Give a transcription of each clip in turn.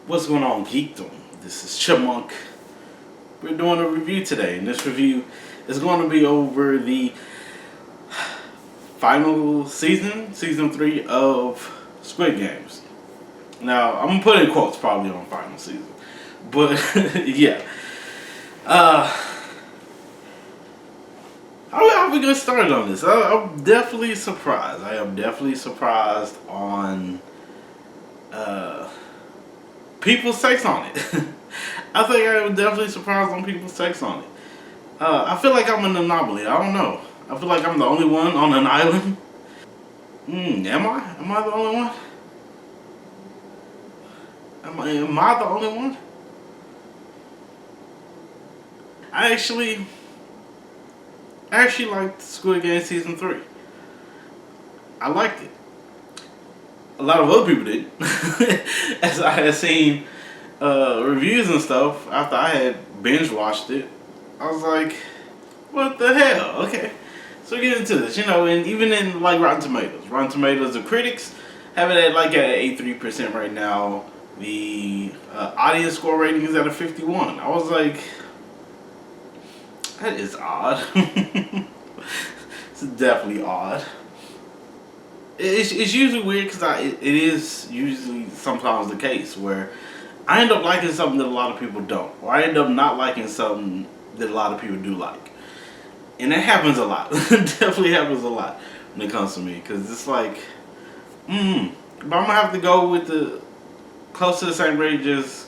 What's going on, Geekdom? This is Chipmunk. We're doing a review today, and this review is going to be over the final season 3 of Squid Games. Now, I'm gonna put in quotes probably on final season, but yeah. How are we gonna start on this? I'm definitely surprised. I am definitely surprised on people's takes on it. I think I am definitely surprised on people's takes on it. I feel like I'm an anomaly. I don't know. I feel like I'm the only one on an island. Am I? Am I the only one? Am I the only one? I actually liked Squid Game season 3. I liked it. A lot of other people did, as I had seen reviews and stuff after I had binge watched it. I was like, what the hell? Okay, so get into this, and even in like Rotten Tomatoes, the critics have it at like at 83% right now. The audience score rating is at a 51. I was like, that is odd. It's definitely odd. It's usually weird because it is usually sometimes the case where I end up liking something that a lot of people don't, or I end up not liking something that a lot of people do like, and that happens a lot. It definitely happens a lot when it comes to me because it's like, but I'm gonna have to go with the close to the same range as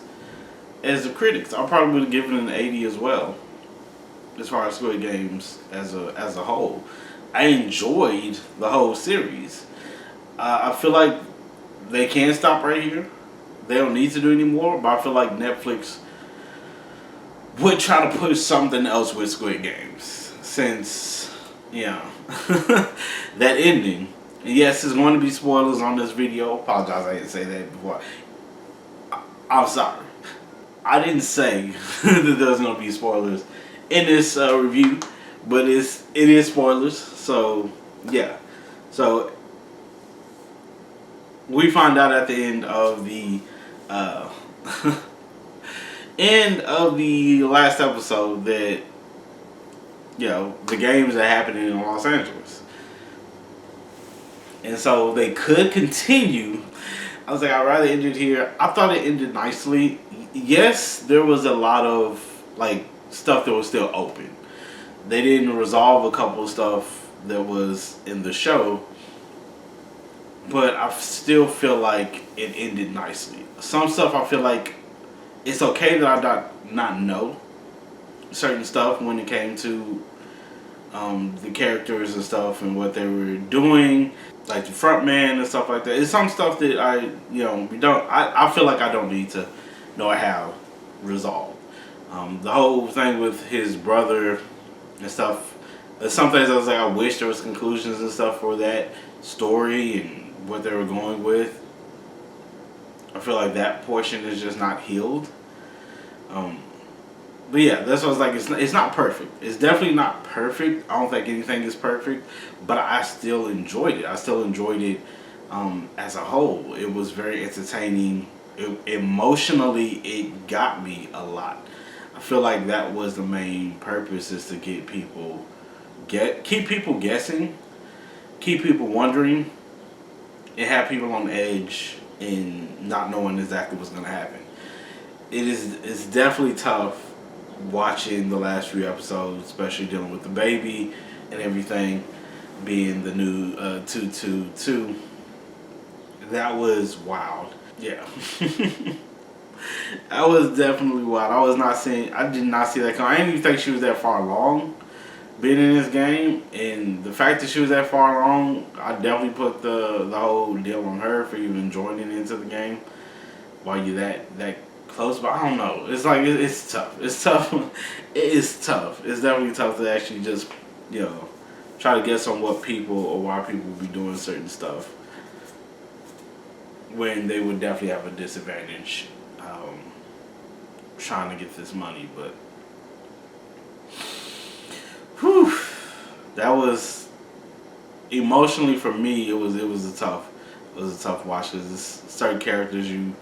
the critics. I probably would have given it an 80 as well, as far as Squid Games as a whole. I enjoyed the whole series. I feel like they can stop right here. They don't need to do any more, but I feel like Netflix would try to push something else with Squid Games. Since, that ending. And yes, there's going to be spoilers on this video. Apologize, I didn't say that before. I'm sorry. I didn't say that there's going to be spoilers in this review, but it is spoilers. So, yeah. So, we find out at the end of the last episode that the games are happening in Los Angeles, and so they could continue. I was like, I'd rather end it here. I thought it ended nicely. Yes, there was a lot of like stuff that was still open. They didn't resolve a couple of stuff that was in the show. But I still feel like it ended nicely. Some stuff I feel like it's okay that I not know certain stuff when it came to the characters and stuff and what they were doing, like the front man and stuff like that. It's some stuff that I feel like I don't need to know how resolved. The whole thing with his brother and stuff. Some things I was like, I wish there was conclusions and stuff for that story and what they were going with. I feel like that portion is just not healed. But yeah, that's what I was like. It's not perfect. It's definitely not perfect. I don't think anything is perfect, but I still enjoyed it. I still enjoyed it as a whole. It was very entertaining. Emotionally, it got me a lot. I feel like that was the main purpose, is to keep people guessing, keep people wondering, and have people on edge and not knowing exactly what's going to happen. It's definitely tough watching the last few episodes, especially dealing with the baby and everything, being the new 222. That was wild. Yeah. That was definitely wild. I did not see that coming. I didn't even think she was that far along being in this game, and the fact that she was that far along, I definitely put the whole deal on her for even joining into the game while you're that close. But I don't know. It's like it's tough. It's tough. It is tough. It's definitely tough to actually just try to guess on what people or why people would be doing certain stuff when they would definitely have a disadvantage trying to get this money. But whew, that was emotionally for me. It was a tough watch because certain characters you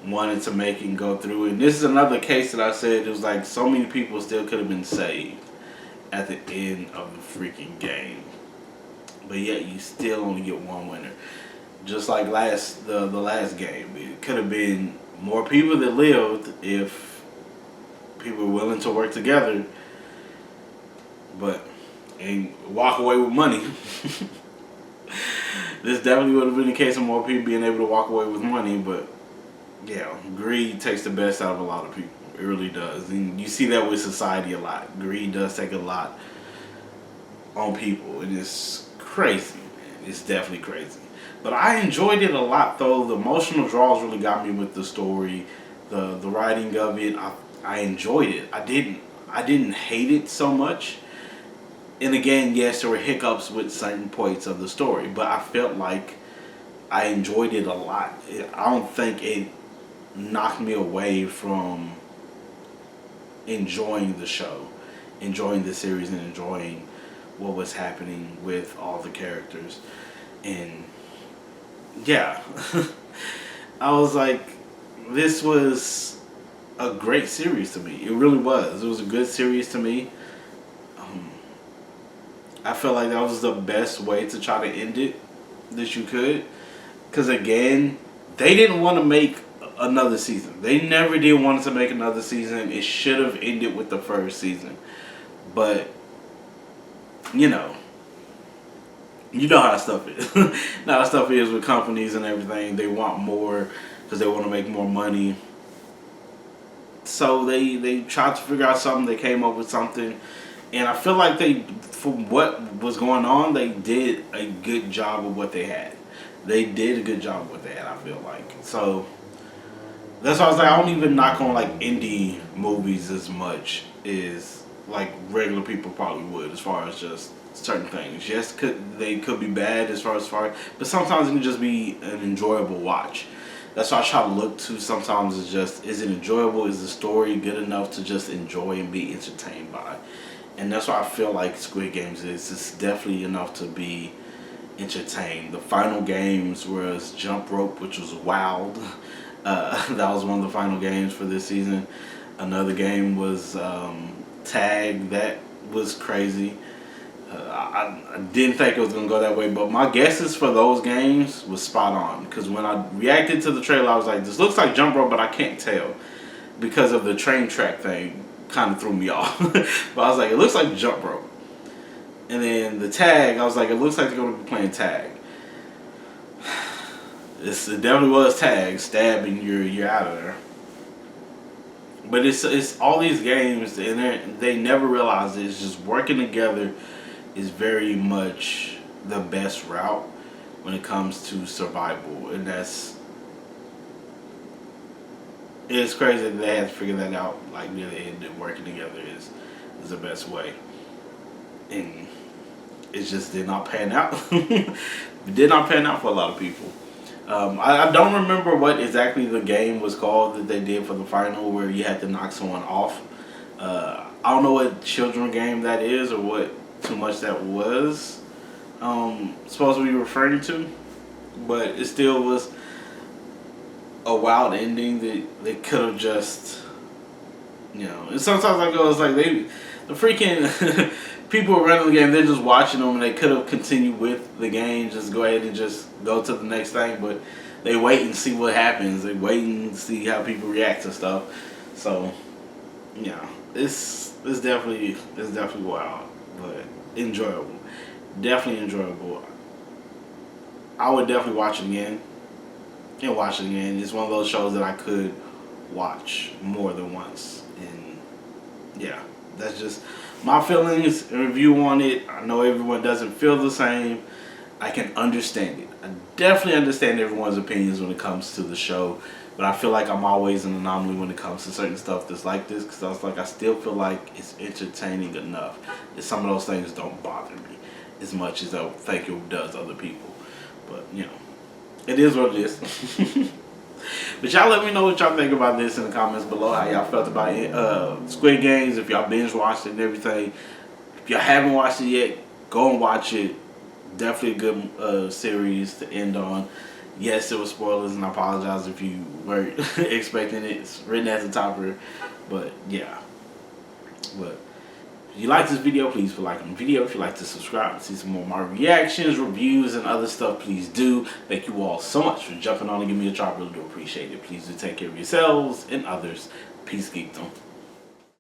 wanted to make it and go through it. And this is another case that I said it was like so many people still could have been saved at the end of the freaking game, but yet you still only get one winner. Just like the last game, it could have been more people that lived if people were willing to work together, but and walk away with money. This definitely would have been the case of more people being able to walk away with money, but yeah, greed takes the best out of a lot of people. It really does. And you see that with society a lot. Greed does take a lot on people, and it's crazy, man. It's definitely crazy. But I enjoyed it a lot, though. The emotional draws really got me with the story, the writing of it. I enjoyed it. I didn't hate it so much. And again, yes, there were hiccups with certain points of the story, but I felt like I enjoyed it a lot. I don't think it knocked me away from enjoying the show, enjoying the series, and enjoying what was happening with all the characters. And yeah, I was like, this was a great series to me. It really was. It was a good series to me. I felt like that was the best way to try to end it that you could. Because again, they didn't want to make another season. They never did want to make another season. It should have ended with the first season. But, you know how stuff is. Now stuff is with companies and everything. They want more because they want to make more money. So they tried to figure out something. They came up with something. And I feel like from what was going on, they did a good job of what they had. They did a good job of what they had, I feel like. So that's why I was like, I don't even knock on like indie movies as much as like regular people probably would, as far as just certain things. Yes, they could be bad as far, but sometimes it can just be an enjoyable watch. That's why I try to look to. Sometimes it's just, is it enjoyable? Is the story good enough to just enjoy and be entertained by? And that's why I feel like Squid Games is. It's definitely enough to be entertained. The final games was Jump Rope, which was wild. That was one of the final games for this season. Another game was Tag. That was crazy. I didn't think it was going to go that way, but my guesses for those games was spot on. Because when I reacted to the trailer, I was like, this looks like Jump Rope, but I can't tell. Because of the train track thing. Kind of threw me off. But I was like, it looks like Jump Rope. And then the Tag, I was like, it looks like they're going to be playing tag. It definitely was tag, stabbing, you're out of there. But it's all these games, and they never realize it. It's just working together is very much the best route when it comes to survival. And it's crazy that they had to figure that out, like near the end, that working together is the best way. And it just did not pan out. It did not pan out for a lot of people. I don't remember what exactly the game was called that they did for the final where you had to knock someone off. I don't know what children game that is or what too much that was supposed to be referring to. But it still was a wild ending that they could have just, and sometimes I go, it's like the freaking people who are running the game, they're just watching them and they could have continued with the game, just go ahead and just go to the next thing, but they wait and see what happens. They wait and see how people react to stuff. So, it's definitely wild, but enjoyable. Definitely enjoyable. I would definitely watch it again. And watch it again. It's one of those shows that I could watch more than once. And yeah, that's just my feelings and review on it. I know everyone doesn't feel the same. I can understand it. I definitely understand everyone's opinions when it comes to the show. But I feel like I'm always an anomaly when it comes to certain stuff that's like this. Because I still feel like it's entertaining enough that some of those things don't bother me as much as I think it does other people. But, it is what it is. But y'all let me know what y'all think about this in the comments below. How y'all felt about it. Squid Games, if y'all binge watched it and everything. If y'all haven't watched it yet, go and watch it. Definitely a good series to end on. Yes, it was spoilers, and I apologize if you weren't expecting it. It's written as a topper, but yeah. But if you like this video, please put a like on the video. If you'd like to subscribe to see some more of my reactions, reviews, and other stuff, please do. Thank you all so much for jumping on and giving me a try. I really do appreciate it. Please do take care of yourselves and others. Peace, geekdom.